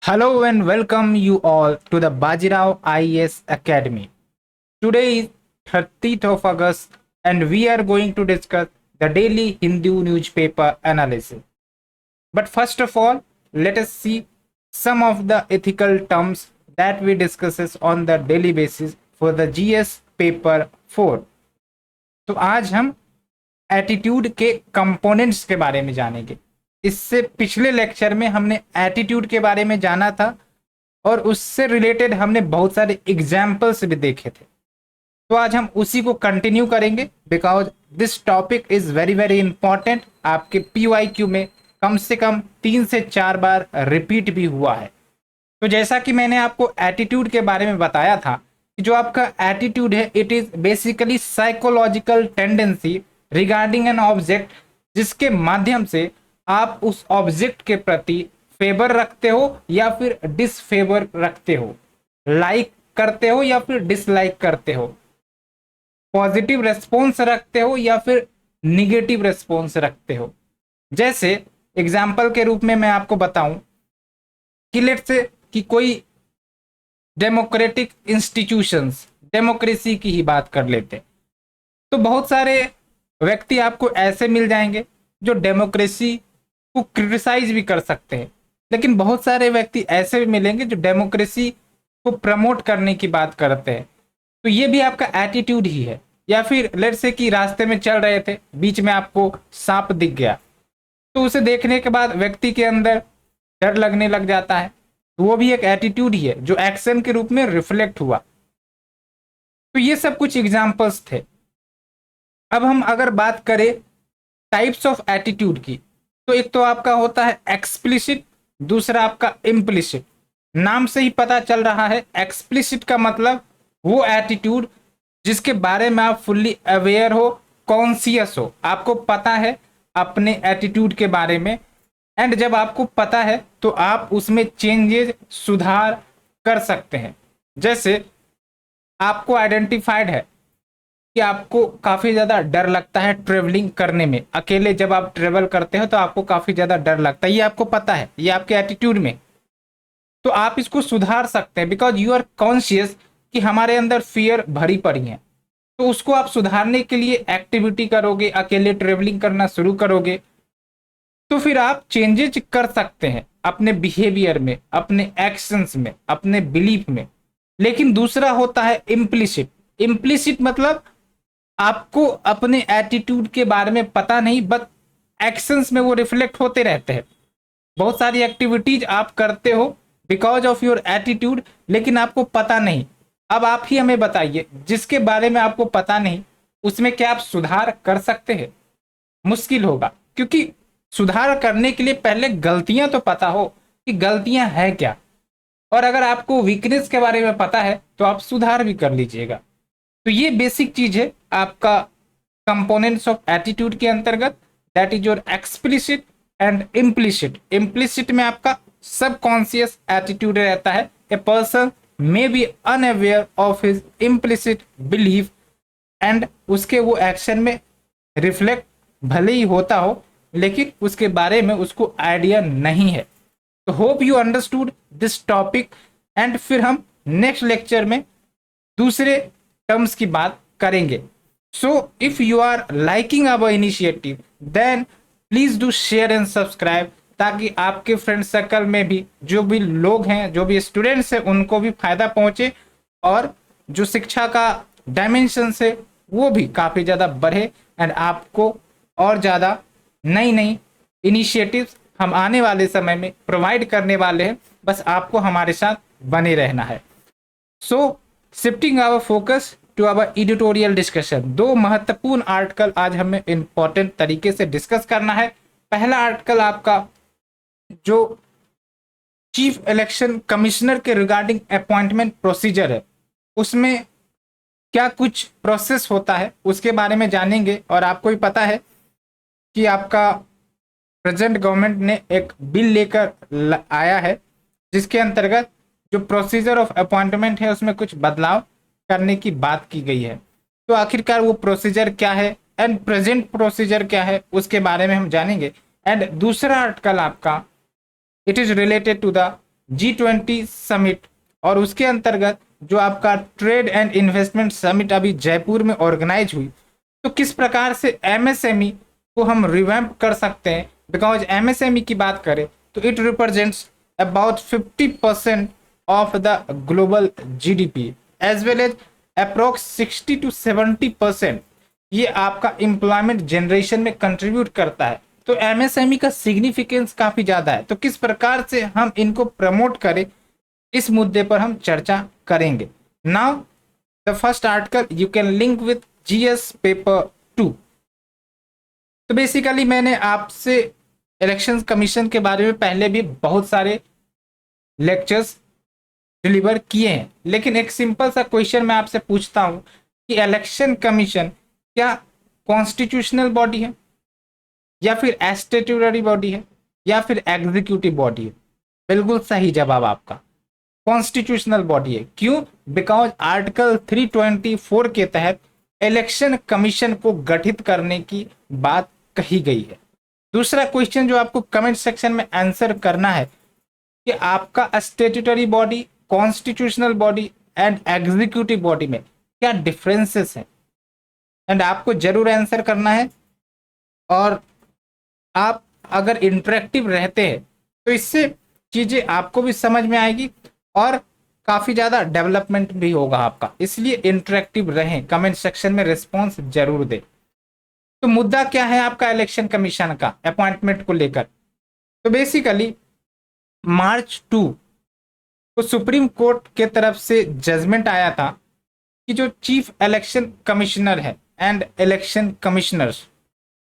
Hello and welcome you all to the Bajirao IAS Academy. Today is 30th of August and we are going to discuss the daily Hindu newspaper analysis. But first of all, let us see some of the ethical terms that we discusses on the daily basis for the GS paper 4. तो आज हम attitude के components के बारे में जानेंगे। इससे पिछले लेक्चर में हमने एटीट्यूड के बारे में जाना था और उससे रिलेटेड हमने बहुत सारे एग्जाम्पल्स भी देखे थे। तो आज हम उसी को कंटिन्यू करेंगे because this topic is very very important. आपके PYQ में कम से कम 3 से 4 बार रिपीट भी हुआ है। तो जैसा कि मैंने आपको एटीट्यूड के बारे में बताया था कि जो आपका एटीट्यूड है it is basically psychological tendency regarding an object जिसके माध्यम से आप उस ऑब्जेक्ट के प्रति फेवर रखते हो या फिर डिसफेवर रखते हो, लाइक करते हो या फिर डिसलाइक करते हो, पॉजिटिव रेस्पॉन्स रखते हो या फिर निगेटिव रेस्पॉन्स रखते हो। जैसे एग्जाम्पल के रूप में मैं आपको बताऊं कि लेट्स से कि कोई डेमोक्रेटिक इंस्टीट्यूशंस, डेमोक्रेसी की ही बात कर लेते तो बहुत सारे व्यक्ति आपको ऐसे मिल जाएंगे जो डेमोक्रेसी को क्रिटिसाइज भी कर सकते हैं, लेकिन बहुत सारे व्यक्ति ऐसे भी मिलेंगे जो डेमोक्रेसी को प्रमोट करने की बात करते हैं। तो ये भी आपका एटीट्यूड ही है। या फिर लेट्स से कि रास्ते में चल रहे थे, बीच में आपको सांप दिख गया तो उसे देखने के बाद व्यक्ति के अंदर डर लगने लग जाता है, तो वो भी एक एटीट्यूड ही है जो एक्शन के रूप में रिफ्लेक्ट हुआ। तो ये सब कुछ एग्जाम्पल्स थे। अब हम अगर बात करें टाइप्स ऑफ एटीट्यूड की, तो एक तो आपका होता है एक्सप्लिसिट, दूसरा आपका इम्प्लिसिट। नाम से ही पता चल रहा है, एक्सप्लिसिट का मतलब वो एटीट्यूड जिसके बारे में आप फुल्ली अवेयर हो, कॉन्शियस हो, आपको पता है अपने एटीट्यूड के बारे में, एंड जब आपको पता है तो आप उसमें चेंजेस, सुधार कर सकते हैं। जैसे आपको आइडेंटिफाइड है कि आपको काफी ज्यादा डर लगता है ट्रेवलिंग करने में, अकेले जब आप ट्रेवल करते हो तो आपको काफी ज्यादा डर लगता है, ये आपको पता है, ये आपके एटीट्यूड में। तो आप इसको सुधार सकते हैं बिकॉज यू आर कॉन्शियस कि हमारे अंदर फियर भरी पड़ी है। तो उसको आप सुधारने के लिए एक्टिविटी करोगे, अकेले ट्रेवलिंग करना शुरू करोगे, तो फिर आप चेंजेस कर सकते हैं अपने बिहेवियर में, अपने एक्शंस में, अपने बिलीफ में। लेकिन दूसरा होता है इम्प्लिसिट। इम्प्लिसिट मतलब आपको अपने एटीट्यूड के बारे में पता नहीं, बट एक्शंस में वो रिफ्लेक्ट होते रहते हैं। बहुत सारी एक्टिविटीज आप करते हो बिकॉज ऑफ योर एटीट्यूड, लेकिन आपको पता नहीं। अब आप ही हमें बताइए, जिसके बारे में आपको पता नहीं उसमें क्या आप सुधार कर सकते हैं? मुश्किल होगा, क्योंकि सुधार करने के लिए पहले गलतियां तो पता हो कि गलतियां हैं क्या, और अगर आपको वीकनेस के बारे में पता है तो आप सुधार भी कर लीजिएगा। तो ये बेसिक चीज है आपका कंपोनेंट्स ऑफ एटीट्यूड के अंतर्गत, that is your explicit and implicit. Implicit में आपका सबकॉन्शियस एटीट्यूड रहता है। A person may be unaware of his implicit belief and उसके वो एक्शन में रिफ्लेक्ट भले ही होता हो, लेकिन उसके बारे में उसको आइडिया नहीं है। तो hope you understood this topic, and फिर हम नेक्स्ट लेक्चर में दूसरे टर्म्स की बात करेंगे। So if you are liking our initiative then please do share and subscribe, ताकि आपके फ्रेंड सर्कल में भी जो भी लोग हैं, जो भी स्टूडेंट्स हैं, उनको भी फायदा पहुंचे और जो शिक्षा का डायमेंशन है वो भी काफी ज्यादा बढ़े, एंड आपको और ज्यादा नई नई इनिशिएटिव्स हम आने वाले समय में प्रोवाइड करने वाले हैं। बस आपको हमारे साथ बने रहना है। So shifting our focus to our editorial discussion, 2 महत्वपूर्ण आर्टिकल आज हमें इंपॉर्टेंट तरीके से डिस्कस करना है। पहला आर्टिकल आपका जो चीफ इलेक्शन कमिश्नर के रिगार्डिंग अपॉइंटमेंट प्रोसीजर है, उसमें क्या कुछ प्रोसेस होता है उसके बारे में जानेंगे। और आपको भी पता है कि आपका प्रेजेंट गवर्नमेंट ने एक बिल लेकर आया है जिसके अंतर्गत जो प्रोसीजर ऑफ अपॉइंटमेंट है उसमें कुछ बदलाव करने की बात की गई है। तो आखिरकार वो प्रोसीजर क्या है एंड प्रेजेंट प्रोसीजर क्या है उसके बारे में हम जानेंगे। एंड दूसरा आर्टिकल आपका it is related to the G20 summit और उसके अंतर्गत जो आपका ट्रेड एंड इन्वेस्टमेंट समिट अभी जयपुर में ऑर्गेनाइज हुई, तो किस प्रकार से एमएसएमई को हम रिवैम्प कर सकते हैं। बिकॉज एमएसएमई की बात करें तो it represents about 50% of the global GDP as well as approx 60 to 70% ये आपका एम्प्लॉयमेंट जनरेशन में कंट्रीब्यूट करता है। तो एमएसएमई का सिग्निफिकेंस काफी ज्यादा है। तो किस प्रकार से हम इनको प्रमोट करें, इस मुद्दे पर हम चर्चा करेंगे। Now the first article you can link with GS paper 2। तो बेसिकली मैंने आपसे इलेक्शन कमीशन के बारे में पहले भी बहुत सारे लेक्चर्स डिलीवर किए हैं, लेकिन एक सिंपल सा क्वेश्चन मैं आपसे पूछता हूं कि इलेक्शन कमीशन क्या कॉन्स्टिट्यूशनल बॉडी है या फिर स्टैट्यूटरी बॉडी है या फिर एग्जीक्यूटिव बॉडी है। बिल्कुल सही जवाब आपका, कॉन्स्टिट्यूशनल बॉडी है। क्यों? बिकॉज आर्टिकल 324 के तहत इलेक्शन कमीशन को गठित करने की बात कही गई है। दूसरा क्वेश्चन जो आपको कमेंट सेक्शन में आंसर करना है कि आपका statutory body, constitutional body and executive body में क्या डिफरेंसेस हैं, एंड आपको जरूर आंसर करना है। और आप अगर इंटरेक्टिव रहते हैं तो इससे चीजें आपको भी समझ में आएगी और काफी ज्यादा डेवलपमेंट भी होगा आपका। इसलिए इंटरेक्टिव रहें, कमेंट सेक्शन में रिस्पॉन्स जरूर दें। तो मुद्दा क्या है आपका इलेक्शन कमीशन का अपॉइंटमेंट को लेकर? तो बेसिकली मार्च 2 को सुप्रीम कोर्ट के तरफ से जजमेंट आया था कि जो चीफ इलेक्शन कमिश्नर है एंड इलेक्शन कमिश्नर्स,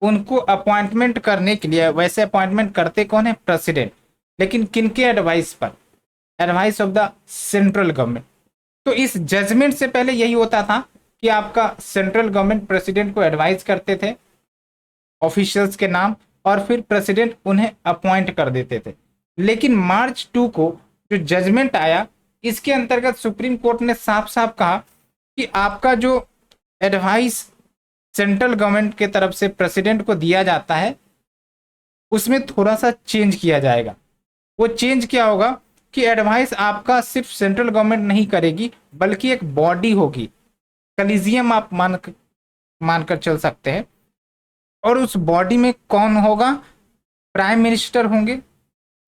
उनको अपॉइंटमेंट करने के लिए, वैसे अपॉइंटमेंट करते कौन है? प्रेसिडेंट, लेकिन किनके एडवाइस पर? Advice of the central government. तो इस जजमेंट से पहले यही होता था कि आपका सेंट्रल गवर्नमेंट प्रेसिडेंट को एडवाइस करते थे ऑफिशियल्स के नाम, और फिर प्रेसिडेंट उन्हें अपॉइंट कर देते थे। लेकिन मार्च 2 को जो जजमेंट आया, इसके अंतर्गत सुप्रीम कोर्ट ने साफ साफ कहा कि आपका जो एडवाइस सेंट्रल गवर्नमेंट के तरफ से प्रेसिडेंट को दिया जाता है उसमें थोड़ा सा चेंज किया जाएगा। वो चेंज क्या होगा कि एडवाइस आपका सिर्फ सेंट्रल गवर्नमेंट नहीं करेगी, बल्कि एक बॉडी होगी, कलीजियम आप मानकर चल सकते हैं। और उस बॉडी में कौन होगा? प्राइम मिनिस्टर होंगे,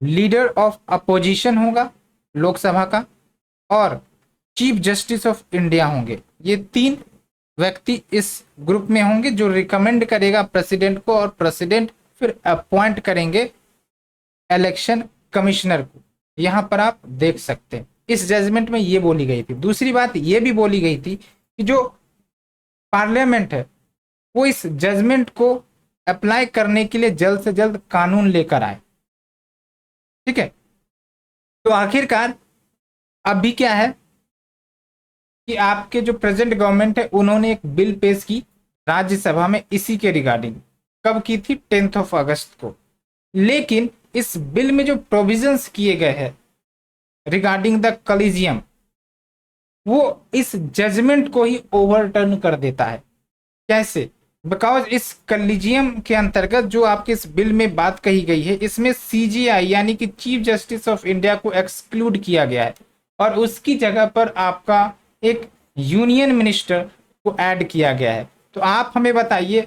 लीडर ऑफ अपोजिशन होगा लोकसभा का, और चीफ जस्टिस ऑफ इंडिया होंगे। ये 3 व्यक्ति इस ग्रुप में होंगे जो रिकमेंड करेगा प्रेसिडेंट को, और प्रेसिडेंट फिर अपॉइंट करेंगे इलेक्शन कमिश्नर को। यहां पर आप देख सकते हैं इस जजमेंट में ये बोली गई थी। दूसरी बात ये भी बोली गई थी कि जो पार्लियामेंट है वो इस जजमेंट को अप्लाई करने के लिए जल्द से जल्द कानून लेकर आए। ठीक है, तो आखिरकार अभी क्या है कि आपके जो प्रेजेंट गवर्नमेंट है उन्होंने एक बिल पेश की राज्यसभा में इसी के रिगार्डिंग। कब की थी? 10 अगस्त को। लेकिन इस बिल में जो प्रोविजंस किए गए हैं रिगार्डिंग द कलीजियम, वो इस जजमेंट को ही ओवरटर्न कर देता है। कैसे? बिकॉज इस कलीजियम के अंतर्गत जो आपके इस बिल में बात कही गई है, इसमें सीजीआई यानी कि चीफ जस्टिस ऑफ इंडिया को एक्सक्लूड किया गया है, और उसकी जगह पर आपका एक यूनियन मिनिस्टर को ऐड किया गया है। तो आप हमें बताइए,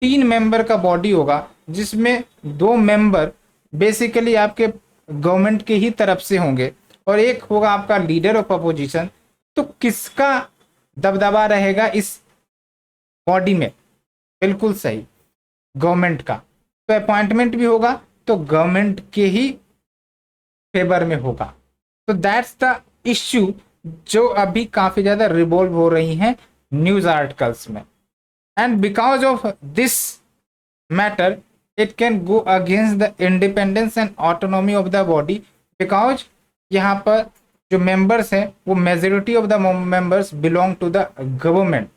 3 मेंबर का बॉडी होगा जिसमें 2 मेंबर बेसिकली आपके गवर्नमेंट के ही तरफ से होंगे और एक होगा आपका लीडर ऑफ अपोजिशन। तो किसका दबदबा रहेगा इस बॉडी में? बिल्कुल सही, गवर्नमेंट का। तो अपॉइंटमेंट भी होगा तो गवर्नमेंट के ही फेवर में होगा। तो दैट्स द इश्यू जो अभी काफी ज्यादा रिवॉल्व हो रही हैं न्यूज आर्टिकल्स में। And because of this matter it can go against the independence and autonomy of the body, because यहाँ पर जो मेंबर्स हैं वो majority of the members belong to the government.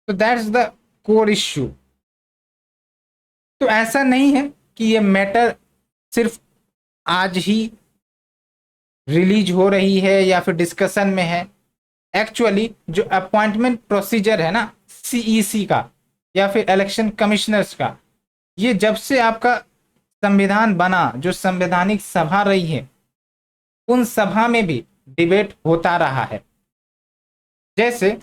तो दैट्स द कोर इश्यू। तो ऐसा नहीं है कि ये मैटर सिर्फ आज ही रिलीज हो रही है या फिर डिस्कशन में है। एक्चुअली जो अपॉइंटमेंट प्रोसीजर है ना सीईसी का या फिर इलेक्शन कमिश्नर्स का, ये जब से आपका संविधान बना, जो संवैधानिक सभा रही है उन सभा में भी डिबेट होता रहा है। जैसे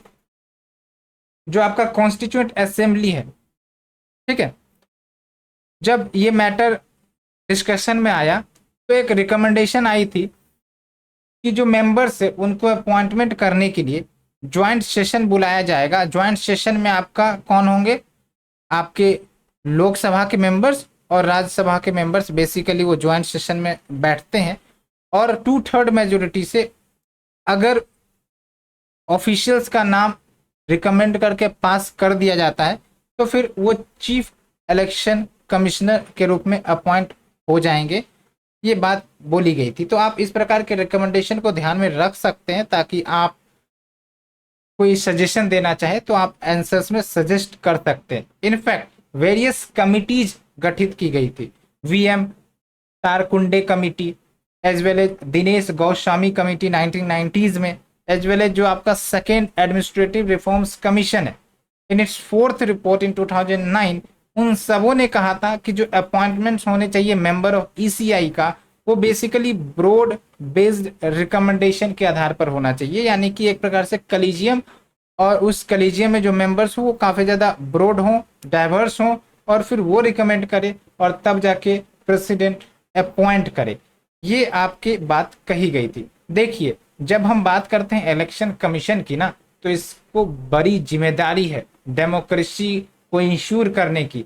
जो आपका कॉन्स्टिट्यूएंट असेंबली है, ठीक है, जब ये मैटर डिस्कशन में आया तो एक रिकमेंडेशन आई थी कि जो मेंबर्स है उनको अपॉइंटमेंट करने के लिए ज्वाइंट सेशन बुलाया जाएगा। ज्वाइंट सेशन में आपका कौन होंगे, आपके लोकसभा के मेंबर्स और राज्यसभा के मेंबर्स, बेसिकली वो ज्वाइंट सेशन में बैठते हैं और 2/3 मेजोरिटी से अगर ऑफिशियल्स का नाम रिकमेंड करके पास कर दिया जाता है तो फिर वो चीफ इलेक्शन कमिश्नर के रूप में अपॉइंट हो जाएंगे। ये बात बोली गई थी। तो आप इस प्रकार के रिकमेंडेशन को ध्यान में रख सकते हैं ताकि आप कोई सजेशन देना चाहे तो आप आंसर्स में सजेस्ट कर सकते हैं। इनफैक्ट वेरियस कमिटीज गठित की गई थी, VM Tarkunde committee, as well as Dinesh Goswami committee 1990s में, एज वेल एज जो आपका सेकेंड एडमिनिस्ट्रेटिव रिफॉर्म्स कमीशन है इन इट्स 4th रिपोर्ट इन 2009, उन सबों ने कहा था कि जो अपॉइंटमेंट्स होने चाहिए मेंबर ऑफ ईसीआई का वो बेसिकली ब्रॉड बेस्ड रिकमेंडेशन के आधार पर होना चाहिए, यानी कि एक प्रकार से कलीजियम, और उस कलीजियम में जो मेंबर्स हो वो काफी ज्यादा ब्रॉड हों, डाइवर्स हों, और फिर वो रिकमेंड करे और तब जाके प्रेसिडेंट अपॉइंट करे। ये आपकी बात कही गई थी। देखिए जब हम बात करते हैं इलेक्शन कमीशन की ना, तो इसको बड़ी जिम्मेदारी है डेमोक्रेसी को इंश्योर करने की।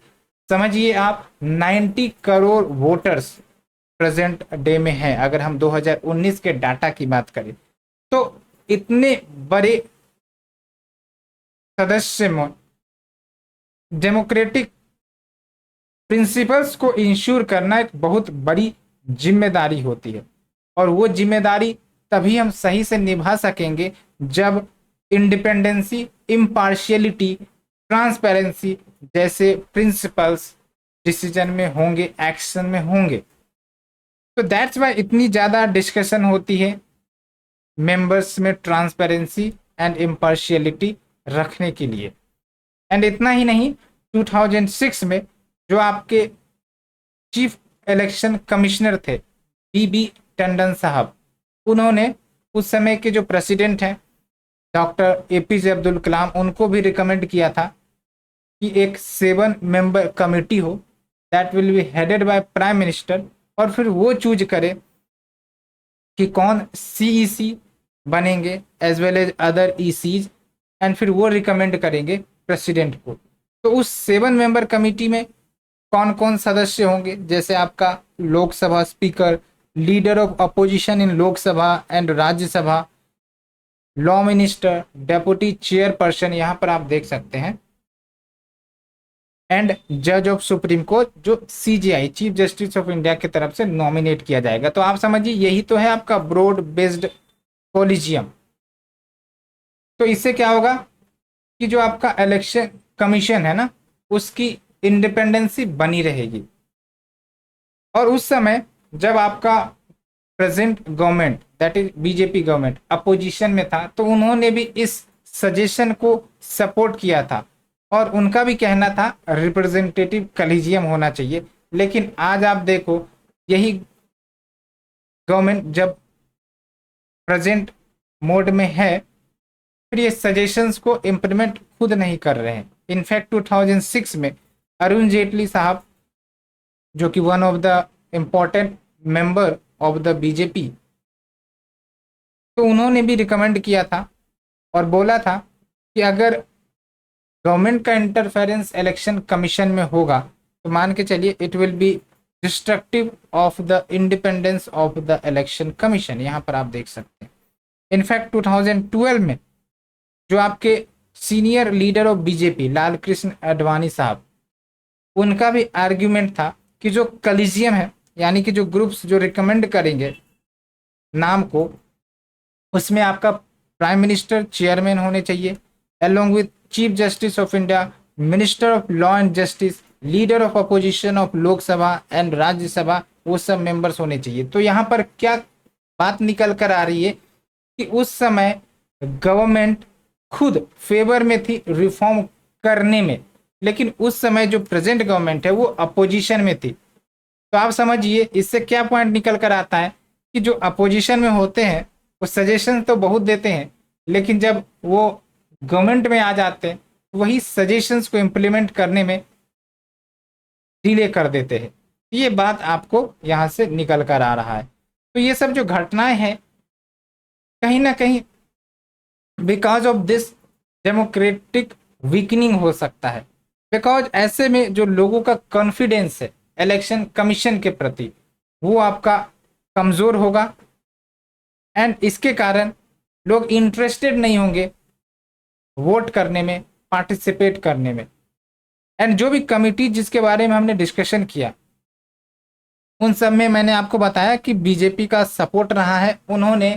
समझिए आप 90 करोड़ वोटर्स प्रेजेंट डे में हैं। अगर हम 2019 के डाटा की बात करें तो इतने बड़े सदस्य में डेमोक्रेटिक प्रिंसिपल्स को इंश्योर करना एक बहुत बड़ी जिम्मेदारी होती है, और वो जिम्मेदारी तभी हम सही से निभा सकेंगे जब इंडिपेंडेंसी, इम्पार्शियलिटी, ट्रांसपेरेंसी जैसे प्रिंसिपल्स डिसीजन में होंगे, एक्शन में होंगे। तो दैट्स वाई इतनी ज़्यादा डिस्कशन होती है मेंबर्स में ट्रांसपेरेंसी एंड इम्पार्शियलिटी रखने के लिए। एंड इतना ही नहीं, 2006 में जो आपके चीफ इलेक्शन कमिश्नर थे बीबी टंडन साहब, उन्होंने उस समय के जो प्रेसिडेंट हैं डॉक्टर एपीजे अब्दुल कलाम, उनको भी रिकमेंड किया था कि एक 7 मेंबर कमिटी हो that will be headed by prime minister, और फिर वो चूज करे कि कौन सीईसी बनेंगे as well as other ECs, and फिर वो रिकमेंड करेंगे प्रेसिडेंट को। तो उस 7 मेंबर कमिटी में कौन कौन सदस्य होंगे, जैसे आपका Lok Sabha speaker, leader of opposition in Lok Sabha and Rajya Sabha, law minister, deputy chairperson, यहां पर आप देख सकते हैं, एंड जज ऑफ सुप्रीम कोर्ट जो CGI chief justice of India की तरफ से नॉमिनेट किया जाएगा। तो आप समझिए यही तो है आपका ब्रॉड बेस्ड कोलिजियम। तो इससे क्या होगा कि जो आपका इलेक्शन कमीशन है ना, उसकी इंडिपेंडेंसी बनी रहेगी। और उस समय जब आपका present government that is BJP government opposition में था, तो उन्होंने भी इस सजेशन को सपोर्ट किया था और उनका भी कहना था रिप्रेजेंटेटिव कलीजियम होना चाहिए। लेकिन आज आप देखो यही गवर्नमेंट जब प्रेजेंट मोड में है, फिर ये सजेशंस को इम्प्लीमेंट खुद नहीं कर रहे हैं। इनफैक्ट 2006 में अरुण जेटली साहब, जो कि one of the important member of the BJP, तो उन्होंने भी रिकमेंड किया था और बोला था कि अगर गवर्नमेंट का इंटरफेरेंस इलेक्शन कमीशन में होगा तो मान के चलिए it will be destructive of the independence of the election commission. यहाँ पर आप देख सकते हैं। इनफैक्ट 2012 में जो आपके senior leader of BJP Lal Krishna Advani साहब, उनका भी आर्ग्यूमेंट था कि जो कलीजियम है, यानी कि जो ग्रुप्स जो रिकमेंड करेंगे नाम को, उसमें आपका प्राइम मिनिस्टर चेयरमैन होने चाहिए, along with chief justice of India, minister of law and justice, leader of opposition of Lok Sabha and Rajya Sabha, वो सब मेंबर्स होने चाहिए। तो यहाँ पर क्या बात निकल कर आ रही है कि उस समय गवर्नमेंट खुद फेवर में थी रिफॉर्म करने में, लेकिन उस समय जो प्रेजेंट गवर्नमेंट है वो अपोजिशन में थी। तो आप समझिए इससे क्या पॉइंट निकल कर आता है कि जो अपोजिशन में होते हैं वो सजेशन तो बहुत देते हैं, लेकिन जब वो गवर्नमेंट में आ जाते हैं वही सजेशंस को इम्प्लीमेंट करने में डिले कर देते हैं। ये बात आपको यहाँ से निकल कर आ रहा है। तो ये सब जो घटनाएं हैं कहीं ना कहीं because of this democratic weakening हो सकता है, बिकॉज ऐसे में जो लोगों का कॉन्फिडेंस है इलेक्शन कमीशन के प्रति वो आपका कमजोर होगा, एंड इसके कारण लोग इंटरेस्टेड नहीं होंगे वोट करने में, पार्टिसिपेट करने में। एंड जो भी कमिटी जिसके बारे में हमने डिस्कशन किया उन सब में मैंने आपको बताया कि बीजेपी का सपोर्ट रहा है। उन्होंने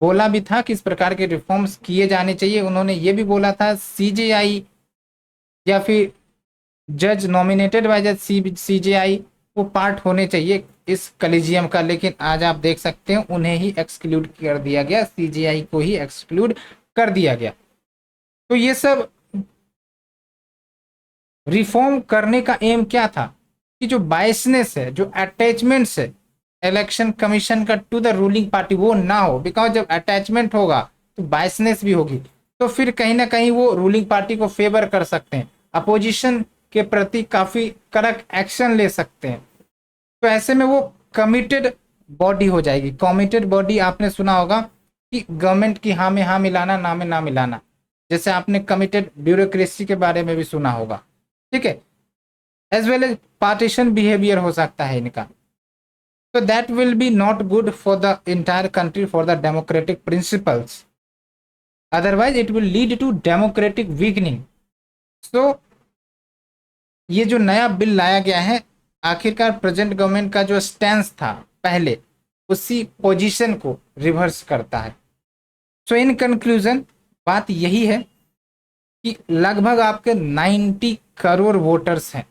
बोला भी था कि इस प्रकार के रिफॉर्म्स किए जाने चाहिए। उन्होंने ये भी बोला था सीजेआई या फिर जज नॉमिनेटेड बाय जज सीजेआई वो पार्ट होने चाहिए इस कॉलेजियम का, लेकिन आज आप देख सकते हैं उन्हें ही एक्सक्लूड कर दिया गया, सीजेआई को ही एक्सक्लूड कर दिया गया। तो ये सब रिफॉर्म करने का एम क्या था कि जो बायसनेस है, जो अटैचमेंट्स है इलेक्शन कमीशन का टू द रूलिंग पार्टी वो ना हो, बिकॉज जब अटैचमेंट होगा तो बायसनेस भी होगी, तो फिर कहीं ना कहीं वो रूलिंग पार्टी को फेवर कर सकते हैं, अपोजिशन के प्रति काफी कड़क एक्शन ले सकते हैं। तो ऐसे में वो कमिटेड बॉडी हो जाएगी। कमिटेड बॉडी आपने सुना होगा कि गवर्नमेंट की हाँ में हाँ मिलाना, ना में ना मिलाना, जैसे आपने कमिटेड ब्यूरोक्रेसी के बारे में भी सुना होगा, ठीक है। As well as partisan behaviour हो सकता है इनका। तो that will be not good for the entire country for the democratic principles, otherwise it will lead to democratic weakening. So ये जो नया बिल लाया गया है आखिरकार प्रेजेंट गवर्नमेंट का जो स्टैंस था पहले उसी पोजीशन को रिवर्स करता है। सो इन कंक्लूजन बात यही है कि लगभग आपके 90 करोड़ वोटर्स हैं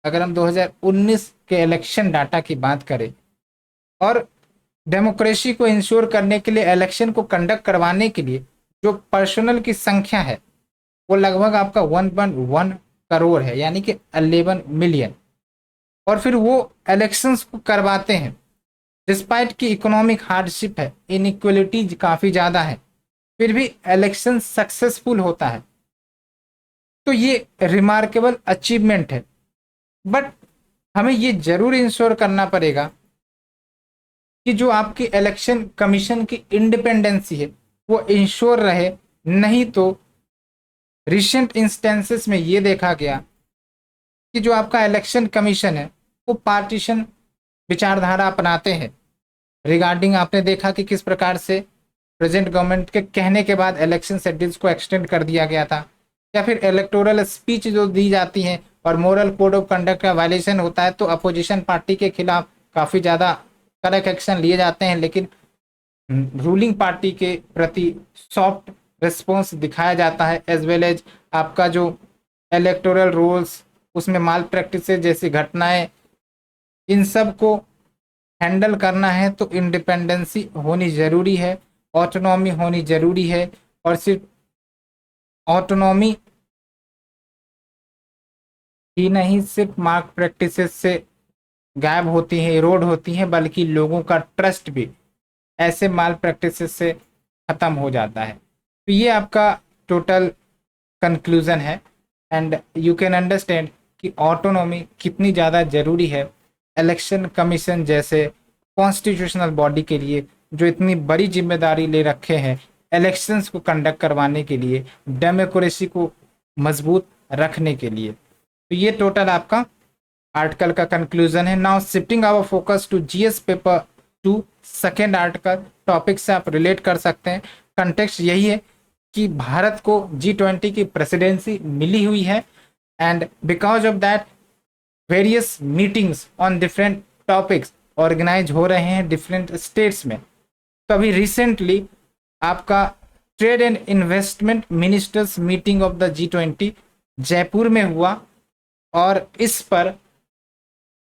अगर हम 2019 के इलेक्शन डाटा की बात करें, और डेमोक्रेसी को इंश्योर करने के लिए इलेक्शन को कंडक्ट करवाने के लिए जो पर्सनल की संख्या है वो लगभग आपका 1.1 करोड़ है, यानी कि 11 मिलियन। और फिर वो इलेक्शंस को करवाते हैं डिस्पाइट की इकोनॉमिक हार्डशिप है, इनइक्वलिटीज काफ़ी ज़्यादा है, फिर भी इलेक्शन सक्सेसफुल होता है। तो ये रिमार्केबल अचीवमेंट है। बट हमें ये जरूर इंश्योर करना पड़ेगा कि जो आपकी इलेक्शन कमीशन की इंडिपेंडेंसी है वो इंश्योर रहे, नहीं तो रिसेंट इंस्टेंसेस में ये देखा गया कि जो आपका इलेक्शन कमीशन है वो पार्टीशन विचारधारा अपनाते हैं। रिगार्डिंग आपने देखा कि किस प्रकार से प्रेजेंट गवर्नमेंट के कहने के बाद इलेक्शन शेड्यूल्स को एक्सटेंड कर दिया गया था, या फिर इलेक्टोरल स्पीच जो दी जाती हैं और मोरल कोड ऑफ कंडक्ट का वायलेशन होता है तो अपोजिशन पार्टी के खिलाफ काफ़ी ज़्यादा कड़क एक्शन लिए जाते हैं, लेकिन रूलिंग पार्टी के प्रति सॉफ्ट रिस्पॉन्स दिखाया जाता है। एज वेल एज आपका जो इलेक्टोरल रोल्स उसमें माल प्रैक्टिस जैसी घटनाएं, इन सब को हैंडल करना है तो इंडिपेंडेंसी होनी ज़रूरी है, ऑटोनॉमी होनी ज़रूरी है। और सिर्फ ऑटोनॉमी ही नहीं, सिर्फ मार्क प्रैक्टिसेस से गायब होती हैं, इरोड होती हैं, बल्कि लोगों का ट्रस्ट भी ऐसे माल प्रैक्टिसेस से ख़त्म हो जाता है। तो ये आपका टोटल कंक्लूजन है, एंड यू कैन अंडरस्टैंड कि ऑटोनॉमी कितनी ज़्यादा ज़रूरी है इलेक्शन कमीशन जैसे कॉन्स्टिट्यूशनल बॉडी के लिए, जो इतनी बड़ी जिम्मेदारी ले रखे हैं इलेक्शंस को कंडक्ट करवाने के लिए, डेमोक्रेसी को मजबूत रखने के लिए। तो ये टोटल आपका आर्टिकल का कंक्लूजन है। Now shifting our focus to GS paper 2 second article topic से आप रिलेट कर सकते हैं। कंटेक्स्ट यही है कि भारत को G20 की प्रेसिडेंसी मिली हुई है, and because of that various meetings on different topics organise हो रहे हैं डिफरेंट स्टेट्स में। तो अभी रिसेंटली आपका trade and investment ministers meeting of the G20 Jaipur में हुआ, और इस पर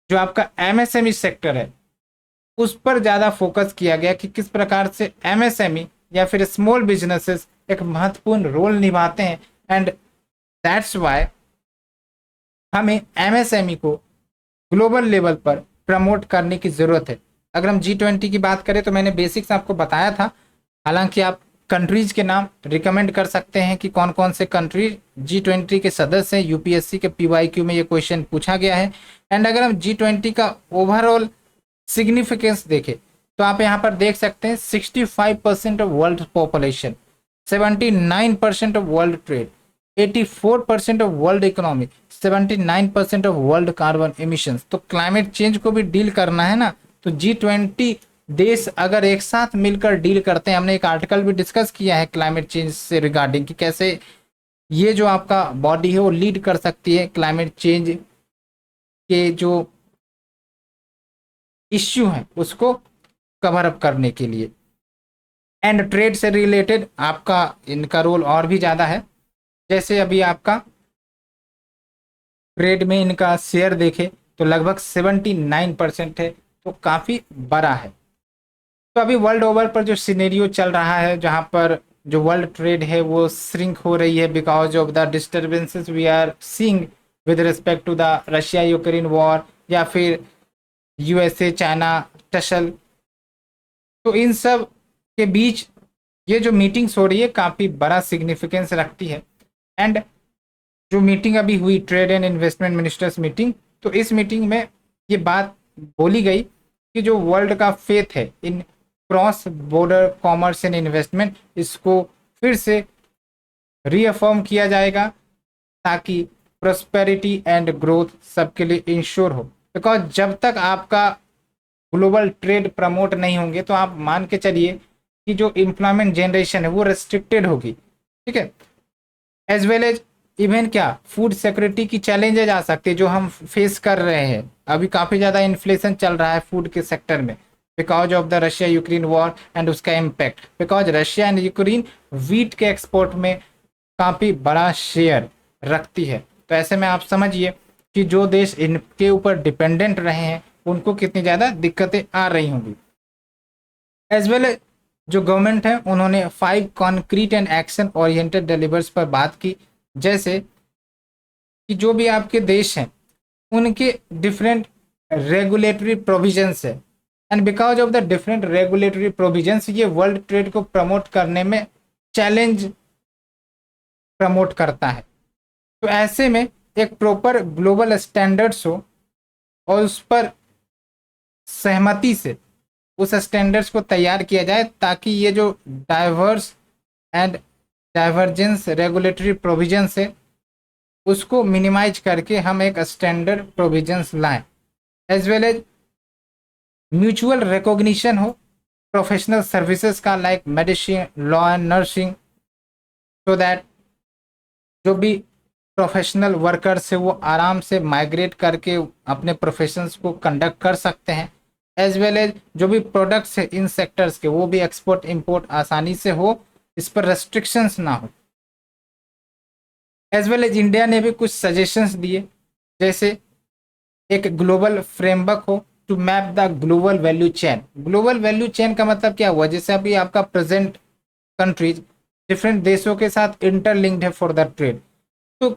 जो आपका MSME सेक्टर है उस पर ज़्यादा फोकस किया गया कि किस प्रकार से MSME या फिर स्मॉल बिजनेसेस एक महत्वपूर्ण रोल निभाते हैं, एंड दैट्स वाई हमें MSME को ग्लोबल लेवल पर प्रमोट करने की ज़रूरत है। अगर हम G20 की बात करें तो मैंने बेसिक्स आपको बताया था। हालांकि आप कंट्रीज के नाम रिकमेंड कर सकते हैं कि कौन कौन से कंट्री G20 के सदस्य हैं। यूपीएससी के PYQ में ये क्वेश्चन पूछा गया है। एंड अगर हम G20 का ओवरऑल सिग्निफिकेंस देखें तो आप यहाँ पर देख सकते हैं 65% of world population, 79% of world trade, 84% of world economy, 79% of world carbon emissions. तो क्लाइमेट चेंज को भी डील करना है ना, तो G20 देश अगर एक साथ मिलकर डील करते हैं, हमने एक आर्टिकल भी डिस्कस किया है क्लाइमेट चेंज से रिगार्डिंग कि कैसे ये जो आपका बॉडी है वो लीड कर सकती है क्लाइमेट चेंज के जो इश्यू है उसको कवर अप करने के लिए। एंड ट्रेड से रिलेटेड आपका इनका रोल और भी ज़्यादा है। जैसे अभी आपका ट्रेड में इनका शेयर देखे तो लगभग 79% है, तो काफ़ी बड़ा है। तो अभी वर्ल्ड ओवर पर जो सिनेरियो चल रहा है, जहाँ पर जो वर्ल्ड ट्रेड है वो श्रिंक हो रही है because of the disturbances we are seeing with respect to the Russia Ukraine war या फिर USA चाइना टसल। तो इन सब के बीच ये जो मीटिंग्स हो रही है काफ़ी बड़ा सिग्निफिकेंस रखती है। एंड जो मीटिंग अभी हुई trade and investment ministers meeting, तो इस मीटिंग में ये बात बोली गई कि जो वर्ल्ड का फेथ है in cross border commerce and investment, इसको फिर से रीअफर्म किया जाएगा ताकि प्रोस्पेरिटी एंड ग्रोथ सबके लिए इंश्योर हो। बिकॉज जब तक आपका ग्लोबल ट्रेड प्रमोट नहीं होंगे तो आप मान के चलिए कि जो एम्प्लॉयमेंट जनरेशन है वो रेस्ट्रिक्टेड होगी, ठीक है। एज वेल एज इवन क्या फूड सिक्योरिटी की चैलेंजेज आ सकती है जो हम फेस कर रहे हैं। अभी काफ़ी ज़्यादा इन्फ्लेशन चल रहा है फूड के सेक्टर में because of the Russia Ukraine war and उसका impact. Because Russia and Ukraine wheat के एक्सपोर्ट में काफ़ी बड़ा शेयर रखती है। तो ऐसे में आप समझिए कि जो देश इनके ऊपर डिपेंडेंट रहे हैं उनको कितनी ज़्यादा दिक्कतें आ रही होंगी। एज वेल जो गवर्नमेंट है उन्होंने 5 concrete and action oriented delivers पर बात की, जैसे कि जो भी आपके देश हैं उनके डिफरेंट रेगुलेटरी प्रोविजंस है। And because of the different regulatory provisions ये वर्ल्ड ट्रेड को प्रमोट करने में चैलेंज प्रमोट करता है। तो ऐसे में एक प्रॉपर ग्लोबल स्टैंडर्ड्स हो और उस पर सहमति से उस स्टैंडर्ड्स को तैयार किया जाए ताकि ये जो diverse and divergence regulatory provisions है उसको मिनिमाइज करके हम एक स्टैंडर्ड प्रोविजंस लाएं। As well as mutual recognition हो प्रोफेशनल सर्विसेज का like medicine law and nursing, so that जो भी प्रोफेशनल वर्कर्स है वो आराम से माइग्रेट करके अपने प्रोफेशंस को कंडक्ट कर सकते हैं। एज वेल एज जो भी प्रोडक्ट्स है इन सेक्टर्स के वो भी एक्सपोर्ट इंपोर्ट आसानी से हो, इस पर रेस्ट्रिक्शंस ना हो। एज वेल एज इंडिया ने भी कुछ सजेशंस दिए, जैसे एक ग्लोबल फ्रेमवर्क हो to map the global value chain. Global value chain का मतलब क्या हुआ, जैसे अभी आपका प्रेजेंट कंट्रीज डिफरेंट देशों के साथ इंटरलिंक्ड है फॉर द ट्रेड, तो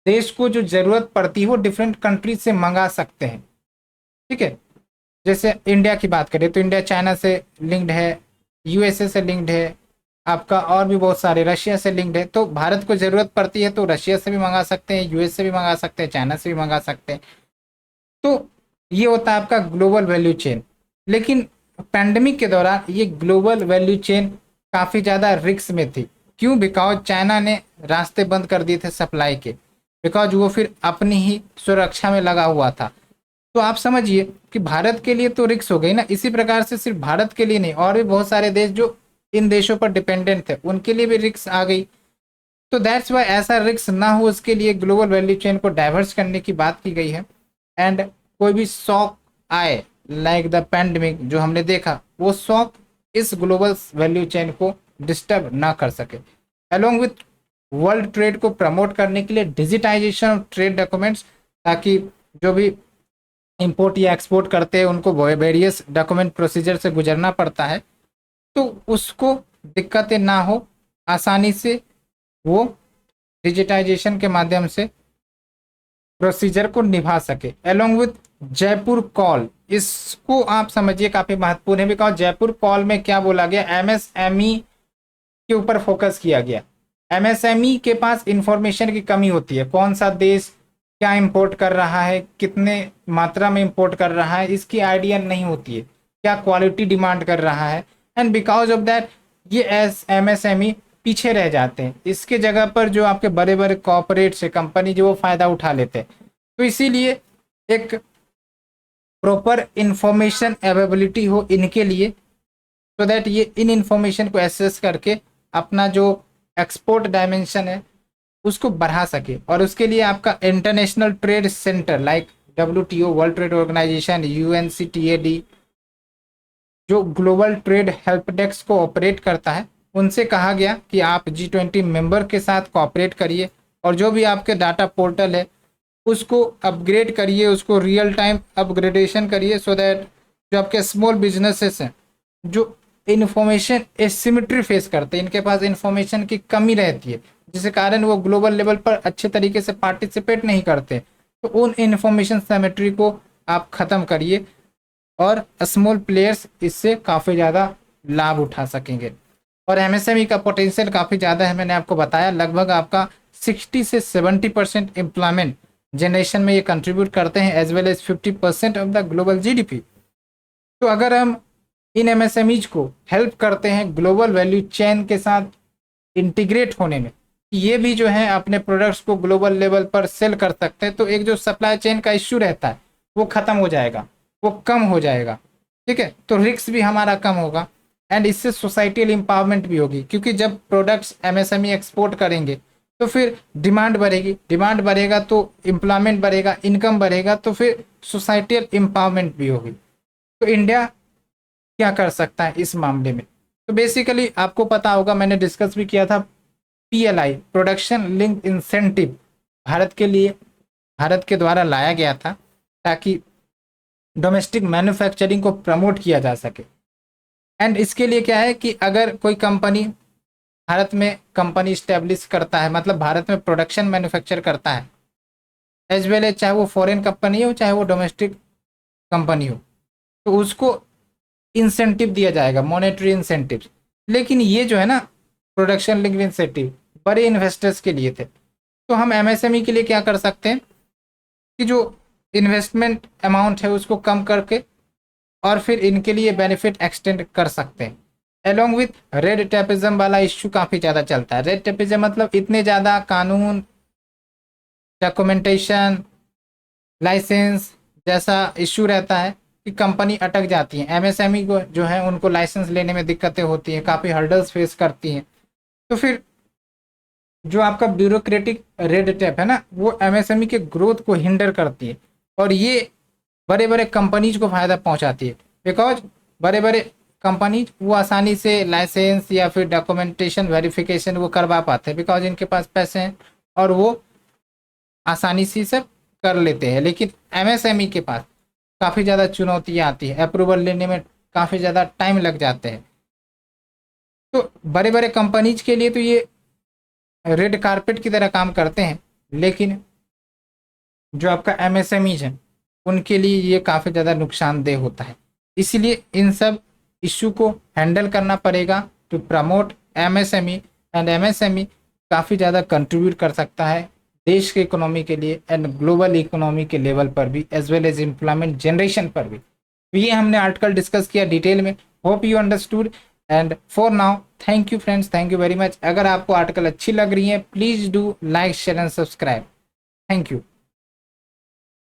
देश को जो जरूरत पड़ती है वो डिफरेंट कंट्रीज से मंगा सकते हैं, ठीक है। जैसे इंडिया की बात करें तो इंडिया चाइना से लिंक्ड है, USA से लिंक्ड है, आपका और भी बहुत सारे रशिया से लिंक्ड है। तो भारत को ज़रूरत पड़ती है तो रशिया से भी मंगा सकते हैं, US से भी मंगा सकते हैं, चाइना से भी मंगा सकते हैं। तो ये होता है आपका ग्लोबल वैल्यू चेन। लेकिन पैंडमिक के दौरान ये ग्लोबल वैल्यू चेन काफ़ी ज़्यादा रिस्क में थी। क्यों? बिकॉज चाइना ने रास्ते बंद कर दिए थे सप्लाई के, बिकॉज वो फिर अपनी ही सुरक्षा में लगा हुआ था। तो आप समझिए कि भारत के लिए तो रिस्क हो गई ना। इसी प्रकार से सिर्फ भारत के लिए नहीं, और भी बहुत सारे देश जो इन देशों पर डिपेंडेंट थे उनके लिए भी रिस्क आ गई। तो दैट्स वाई ऐसा रिस्क ना हो उसके लिए ग्लोबल वैल्यू चेन को डाइवर्स करने की बात की गई है। एंड कोई भी शॉक आए लाइक द पैंडमिक जो हमने देखा, वो शॉक इस ग्लोबल वैल्यू चेन को डिस्टर्ब ना कर सके। अलोंग विथ वर्ल्ड ट्रेड को प्रमोट करने के लिए डिजिटाइजेशन ऑफ ट्रेड डॉक्यूमेंट्स, ताकि जो भी इंपोर्ट या एक्सपोर्ट करते हैं उनको वेरियस डॉक्यूमेंट प्रोसीजर से गुजरना पड़ता है, तो उसको दिक्कतें ना हो, आसानी से वो डिजिटाइजेशन के माध्यम से प्रोसीजर को निभा सके। अलोंग विथ जयपुर कॉल, इसको आप समझिए काफी महत्वपूर्ण है, बिकॉज जयपुर कॉल में क्या बोला गया, एमएसएमई के ऊपर फोकस किया गया। एमएसएमई के पास इंफॉर्मेशन की कमी होती है, कौन सा देश क्या इंपोर्ट कर रहा है, कितने मात्रा में इंपोर्ट कर रहा है, इसकी आइडिया नहीं होती है, क्या क्वालिटी डिमांड कर रहा है। एंड बिकॉज ऑफ दैट ये एमएसएमई पीछे रह जाते हैं, इसके जगह पर जो आपके बड़े बड़े कॉर्पोरेट से कंपनी जो वो फायदा उठा लेते हैं। तो इसीलिए एक प्रॉपर इंफॉर्मेशन अवेलेबिलिटी हो इनके लिए, सो दैट ये इन इंफॉर्मेशन को एसेस करके अपना जो एक्सपोर्ट डायमेंशन है उसको बढ़ा सके। और उसके लिए आपका international trade centre like WTO, world trade organisation, UNCTAD, जो ग्लोबल ट्रेड हेल्प डेस्क को ऑपरेट करता है, उनसे कहा गया कि आप G20 मेंबर के साथ कोऑपरेट करिए और जो भी आपके डाटा पोर्टल है उसको अपग्रेड करिए, उसको रियल टाइम अपग्रेडेशन करिए, सो दैट जो आपके स्मॉल बिजनेसेस हैं जो इन्फॉर्मेशन एसिमेट्री फेस करते हैं, इनके पास इन्फॉर्मेशन की कमी रहती है, जिसके कारण वो ग्लोबल लेवल पर अच्छे तरीके से पार्टिसिपेट नहीं करते, तो उन इन्फॉर्मेशन सिमेट्री को आप ख़त्म करिए और स्मॉल प्लेयर्स इससे काफ़ी ज़्यादा लाभ उठा सकेंगे। और एमएसएमई का पोटेंशियल काफ़ी ज़्यादा है, मैंने आपको बताया, लगभग आपका 60 से 70% एम्प्लॉयमेंट जनरेशन में ये कंट्रीब्यूट करते हैं, as well as 50% of the global GDP। तो अगर हम इन एमएसएमईज को हेल्प करते हैं ग्लोबल वैल्यू चेन के साथ इंटीग्रेट होने में, ये भी जो है अपने प्रोडक्ट्स को ग्लोबल लेवल पर सेल कर सकते हैं, तो एक जो सप्लाई चेन का इश्यू रहता है वो ख़त्म हो जाएगा, वो कम हो जाएगा, ठीक है। तो रिस्क भी हमारा कम होगा एंड इससे सोसाइटल एम्पावरमेंट भी होगी, क्योंकि जब प्रोडक्ट्स एमएसएमई एक्सपोर्ट करेंगे तो फिर डिमांड बढ़ेगी, डिमांड बढ़ेगा तो एम्प्लॉयमेंट बढ़ेगा, इनकम बढ़ेगा, तो फिर सोसाइटल एम्पावरमेंट भी होगी। तो इंडिया क्या कर सकता है इस मामले में, तो बेसिकली आपको पता होगा, मैंने डिस्कस भी किया था, PLI, production link incentive, Bharat के लिए, भारत के द्वारा लाया गया था ताकि डोमेस्टिक मैन्युफैक्चरिंग को प्रमोट किया जा सके। एंड इसके लिए क्या है कि अगर कोई कंपनी भारत में कंपनी स्टैब्लिश करता है, मतलब भारत में प्रोडक्शन मैन्युफैक्चर करता है, एज वेल एज चाहे वो फॉरेन कंपनी हो चाहे वो डोमेस्टिक कंपनी हो, तो उसको इंसेंटिव दिया जाएगा, मॉनेटरी इंसेंटिव। लेकिन ये जो है ना प्रोडक्शन लिंक्ड इंसेंटिव बड़े इन्वेस्टर्स के लिए थे, तो हम एमएसएमई के लिए क्या कर सकते हैं कि जो इन्वेस्टमेंट अमाउंट है उसको कम करके और फिर इनके लिए बेनिफिट एक्सटेंड कर सकते हैं। अलोंग विथ रेड टेपिज्म वाला इश्यू काफ़ी ज़्यादा चलता है। रेड टेपिज्म मतलब इतने ज़्यादा कानून, डॉक्यूमेंटेशन, लाइसेंस जैसा इश्यू रहता है कि कंपनी अटक जाती है। एमएसएमई को जो है उनको लाइसेंस लेने में दिक्कतें होती हैं, काफ़ी हर्डल्स फेस करती हैं। तो फिर जो आपका ब्यूरोक्रेटिक रेड टेप है ना, वो एमएसएमई के ग्रोथ को हिंडर करती है और ये बड़े बड़े कंपनीज को फ़ायदा पहुंचाती है, बिकॉज बड़े बड़े कंपनीज वो आसानी से लाइसेंस या फिर डॉक्यूमेंटेशन वेरिफिकेशन वो करवा पाते हैं, बिकॉज इनके पास पैसे हैं और वो आसानी से सब कर लेते हैं। लेकिन एमएसएमई के पास काफ़ी ज़्यादा चुनौतियाँ आती है, अप्रूवल लेने में काफ़ी ज़्यादा टाइम लग जाते हैं। तो बड़े बड़े कंपनीज के लिए तो ये रेड कारपेट की तरह काम करते हैं, लेकिन जो आपका एमएसएमईज है उनके लिए ये काफ़ी ज़्यादा नुकसानदेह होता है। इसीलिए इन सब इश्यू को हैंडल करना पड़ेगा to promote MSME, and MSME काफ़ी ज़्यादा कंट्रीब्यूट कर सकता है देश के इकोनॉमी के लिए एंड ग्लोबल इकोनॉमी के लेवल पर भी, as well as employment generation पर भी। तो ये हमने आर्टिकल डिस्कस किया डिटेल में। Hope you understood and for now thank you friends, thank you very much. अगर आपको आर्टिकल अच्छी लग रही है please do like share and subscribe. Thank you.